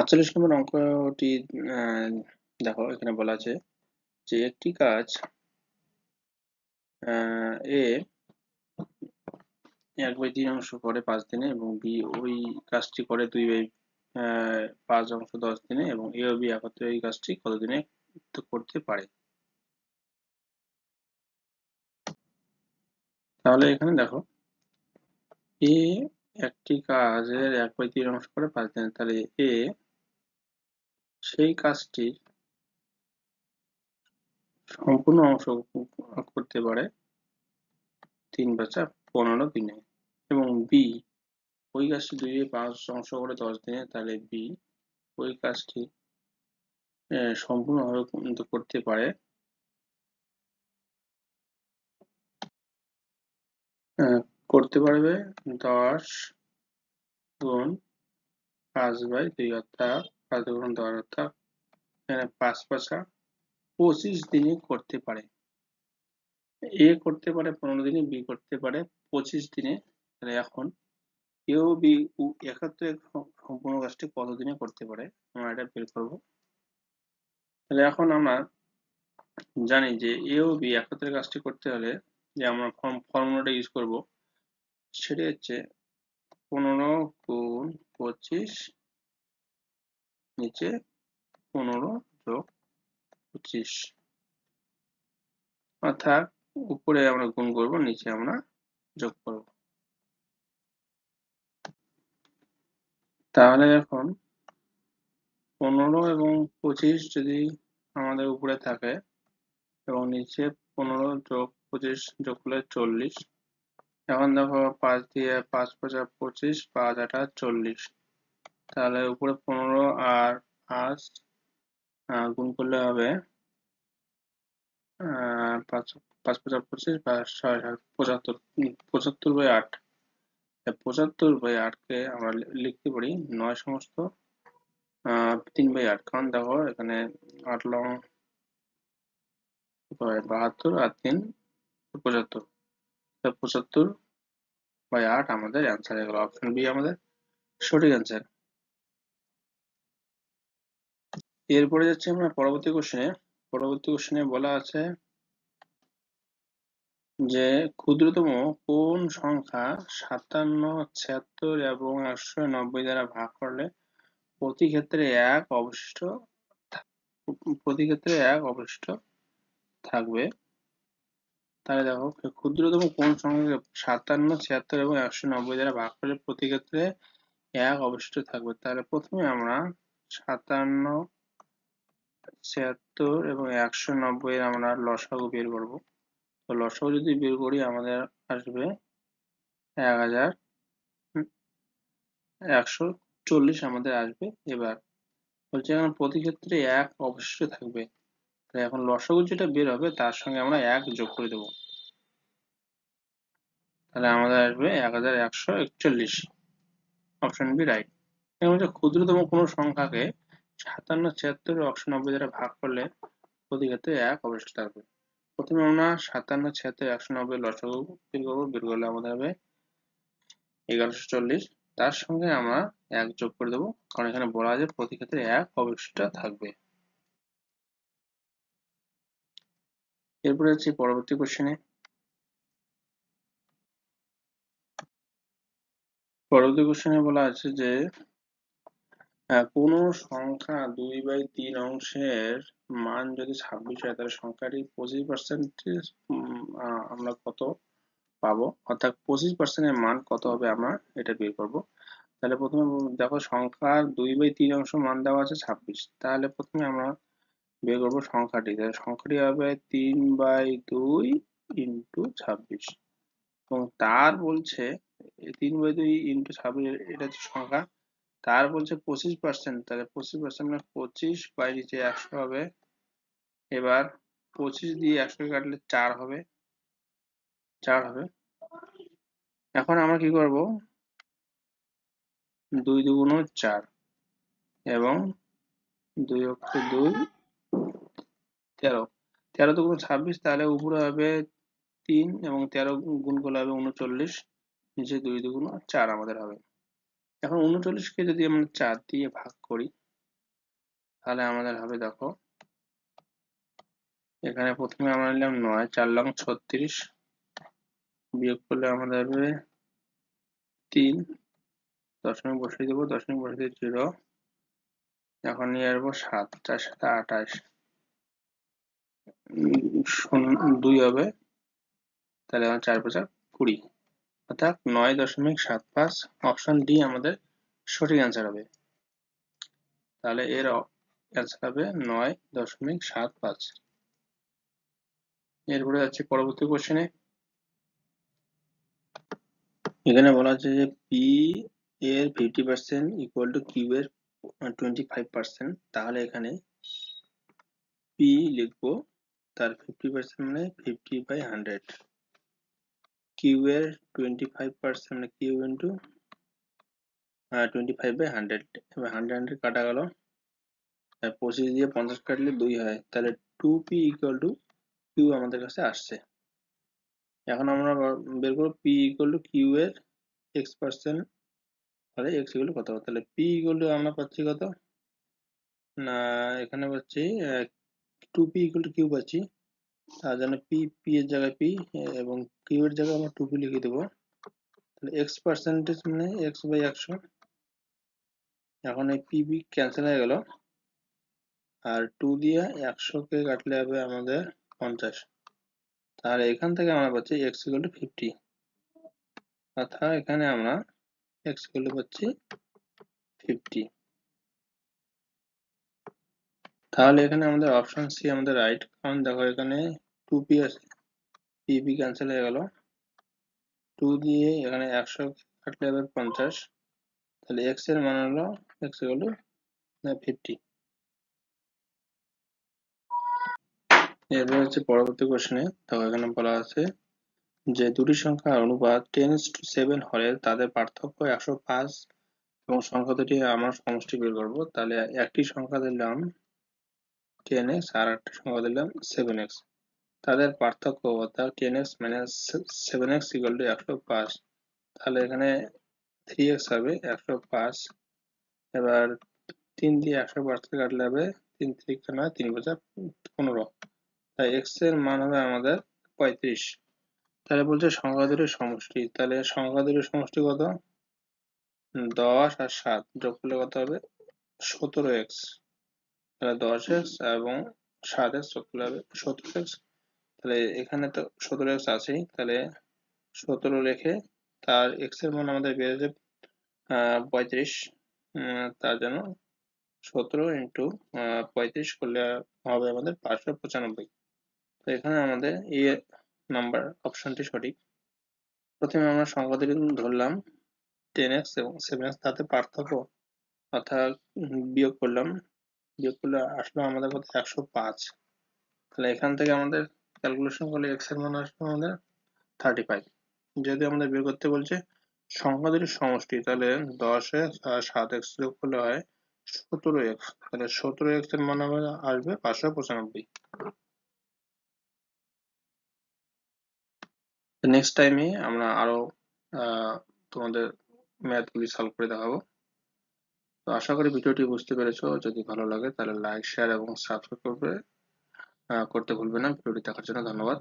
৪৭ নম্বর অঙ্কটি দেখো এখানে বলা আছে যে একটি কাজ এ 1/3 অংশ করে 5 দিনে এবং বি ওই কাজটি করে 2/5 অংশ 10 দিনে এবং এ ও বি একত্রে এই কাজটি কত দিনে করতে পারে। তাহলে এখানে দেখো এ একটি কাজের 1/3 অংশ করে 5 দিনে, তাহলে এ সেই কাজটির সম্পূর্ণ অংশ করতে পারে 3/15 দিনে এবং বি ওই কাজটি 2/5 অংশ করে 10 দিনে, তাহলে বি ওই কাজটি সম্পূর্ণভাবে করতে পারে 10 গুণ 5/2 অর্থাৎ 5 গুণ 10 অর্থাৎ 5/25 দিনে করতে পারে। এ করতে পারে 15 দিনে, বি করতে পারে 25 দিনে। তাহলে এখন এ ও বি একত্রে সম্পূর্ণ কাজটি কত দিনে করতে পারে আমরা এটা বের করব। তাহলে এখন আমরা জানি যে এ ও বি একত্রে কাজটি করতে হলে যে আমরা ফর্মুলাটা ইউজ করব সেটি হচ্ছে 15 গুণ 25 নিচে 15 যোগ 25, অর্থাৎ উপরে আমরা গুণ করব, নিচে আমরা যোগ করব। তাহলে এখন 15 এবং 25 যদি আমাদের উপরে থাকে এবং নিচে 15 যোগ 25 যোগ করলে 40, এখন দেখো 5 দিয়ে 5/25, 5/8 40, তাহলে উপরে 15 আর 5 গুণ করলে হবে 5/25, 75, 75/8। 75/8 কে আমরা লিখতে পারি 9 সমস্ত 3/8, কারণ দেখো এখানে 8 লং 72 আর 3 75, 75/8 আমাদের অ্যান্সার হয়ে গেল। অপশন বি আমাদের সঠিক অ্যান্সার। এরপরে যাচ্ছি আমরা পরবর্তী কোশ্চেনে বলা আছে যে ক্ষুদ্রতম কোন সংখ্যা 57, 76 এবং 190 দ্বারা ভাগ করলে প্রতি ক্ষেত্রে 1 অবশিষ্ট থাকবে। তাহলে দেখো ক্ষুদ্রতম কোন সংখ্যাকে 57, 76 এবং 190 দ্বারা ভাগ করলে প্রতি ক্ষেত্রে 1 অবশিষ্ট থাকবে। তাহলে প্রথমে আমরা 57, 76 এবং 190 আমরা লসাগু বের করব। তো লসাগু যদি বের করি আমাদের আসবে 1140 আমাদের আসবে। এবার বলছে এখন প্রতি ক্ষেত্রে 1 অবশিষ্ট থাকবে, তাই এখন লসাগু যেটা বের হবে তার সঙ্গে আমরা 1 যোগ করে দেবো, তাহলে আমাদের আসবে 1141। Option B right. এখন হচ্ছে ক্ষুদ্রতম কোনো সংখ্যাকে 57, 76 ও 190 দ্বারা ভাগ করলে প্রতি ক্ষেত্রে 1 অবশিষ্ট থাকবে। প্রথমে আমরা 57, 76, 190 লসাগু বের করবো, বের করলে আমাদের হবে 1140, তার সঙ্গে আমরা 1 যোগ করে দেবো, কারণ এখানে বলা আছে প্রতি ক্ষেত্রে 1 অবশিষ্ট থাকবে। এরপরে হচ্ছে পরবর্তী কোশ্চেনে বলা আছে যে কোনো সংখ্যা 2/3 অংশের মান যদি 26 হয় তাহলে সংখ্যাটি 25% আমরা কত পাবো, অর্থাৎ 25% এর মান কত হবে আমরা এটা বের করব। তাহলে প্রথমে দেখো সংখ্যার 2/3 অংশ মান দেওয়া আছে 26, তাহলে প্রথমে আমরা বের করবো সংখ্যাটি। তাহলে সংখ্যাটি হবে 3/2 ইন্টু 26 এবং তার বলছে 3/2 ইন্টু 26 এটা হচ্ছে সংখ্যা, তার বলছে 25%, তাহলে 25% মানে 25 বাই নিচে 100 হবে। এবার 25 দিয়ে 100 কাটলে 4 হবে। এখন আমরা কি করব, 2 দুগুণ 4 এবং 2 অক্ষে 2, 13, 13 দুগুণ 26, তাহলে উপরে হবে 3 এবং 13 গুণ করলে হবে 39, নিচে 2 দুগুণ 4 আমাদের হবে। এখন 39 কে যদি আমরা 4 দিয়ে ভাগ করি তাহলে আমাদের হবে দেখো, এখানে প্রথমে আমরা নিলাম 9, 4 লং 36, বিয়োগ করলে আমাদের হবে 3, দশমিক বসিয়ে দেবো, দশমিক বসিয়ে দিয়ে 0, এখন নিয়ে আসবো 7, 4 7 28, 2 হবে, তাহলে আমার 4 5 20, অর্থাৎ 9.75। অপশন ডি আমাদের সঠিক অ্যান্সার হবে। তাহলে এর অ্যান্সার হবে 9.75। এরপরে যাচ্ছে পরবর্তী কোশ্চেনে। এখানে বলা আছে যে পি এর 50% ইকুয়াল টু কিউ এর 25%। তাহলে এখানে পি লিখবো, তার 50% মানে 50/100, কিউ এর 25% মানে কিউ ইন্টু 25/100, এবার 100 কাটা গেল, 25 দিয়ে 50 কাটলে 2 হয়, তাহলে 2p ইকুয়াল টু কিউ আমাদের কাছে আসছে। এখন আমরা বের করবো পি ইকুয়াল টু কিউ এর x%, তাহলে x ইকুয়াল টু কত হবে, তাহলে p ইকুয়াল টু আমরা পাচ্ছি কত না, এখানে পাচ্ছি 2p ইকুয়াল টু কিউ পাচ্ছি, তার জন্য p এর জায়গায় p এবং কিউ এর জায়গায় আমরা 2p লিখে দেবো। তাহলে x% মানে x/100, এখন এই p ক্যান্সেল হয়ে গেল, আর 2 দিয়ে 100 কে কাটলে হবে আমাদের 50, তাহলে এখান থেকে আমরা পাচ্ছি x ইকুয়াল টু 50, অর্থাৎ এখানে আমরা x ইকুয়াল টু পাচ্ছি 50। তাহলে এখানে আমাদের অপশন সি আমাদের রাইট, কারণ দেখো এখানে 2p আছে, p ক্যান্সেল হয়ে গেল, 2 দিয়ে এখানে 100 কাটলে হবে 50, তাহলে x এর মান হলো x ইকুয়াল টু 50। এরপর হচ্ছে পরবর্তী কোশ্চেনে, দেখো এখানে বলা আছে যে দুটি সংখ্যার অনুপাত 10:7 হলে তাদের পার্থক্য 105, এবং সংখ্যা দুটি আমরা সমষ্টি বের করবো। তাহলে একটি সংখ্যা দিলাম 10x আর একটা সংখ্যা দিলাম 7x, তাদের পার্থক্য অর্থাৎ 10x minus 7x equal to 105, তাহলে এখানে 3x হবে 105, এবার 3 দিয়ে 105 থেকে কাটলে হবে 3 3 নয়, 3 5 15, তাই x এর মান হবে আমাদের 35। তাহলে বলছে সংখ্যা দুটির সমষ্টি, তাহলে সংখ্যা দুটির সমষ্টি কত, 10 আর 7 যোগ করলে কত হবে 17x, তাহলে 10x এবং 7x যোগ করলে হবে 17x, তাহলে এখানে তো 17x আছেই, তাহলে 17 রেখে তার x এর মান আমাদের বেড়েছে 35, তার জন্য 17 ইন্টু 35 করলে হবে আমাদের 595। তো এখানে আমাদের এ নাম্বার অপশনটি সঠিক। প্রথমে আমরা সংখ্যা দুটি ধরলাম 10x এবং 7x, তাতে পার্থক্য অর্থাৎ বিয়োগ করলাম, বিয়োগ করলে আসলো আমাদের কত 105, তাহলে এখান থেকে আমাদের ক্যালকুলেশন করলে x এর মান আসবে আমাদের 35। যদি আমাদের বের করতে বলছে সংখ্যা দুটির সমষ্টি, তাহলে 10x আর 7x যোগ করলে হয় 17x, তাহলে 17x এর মান আসবে 595। নেক্সট টাইমে আমরা আরো তোমাদের ম্যাথগুলি সলভ করে দেখাবো। তো আশা করি ভিডিওটি বুঝতে পেরেছো, যদি ভালো লাগে তাহলে লাইক শেয়ার এবং সাবস্ক্রাইব করতে ভুলবে না। ভিডিওটি দেখার জন্য ধন্যবাদ।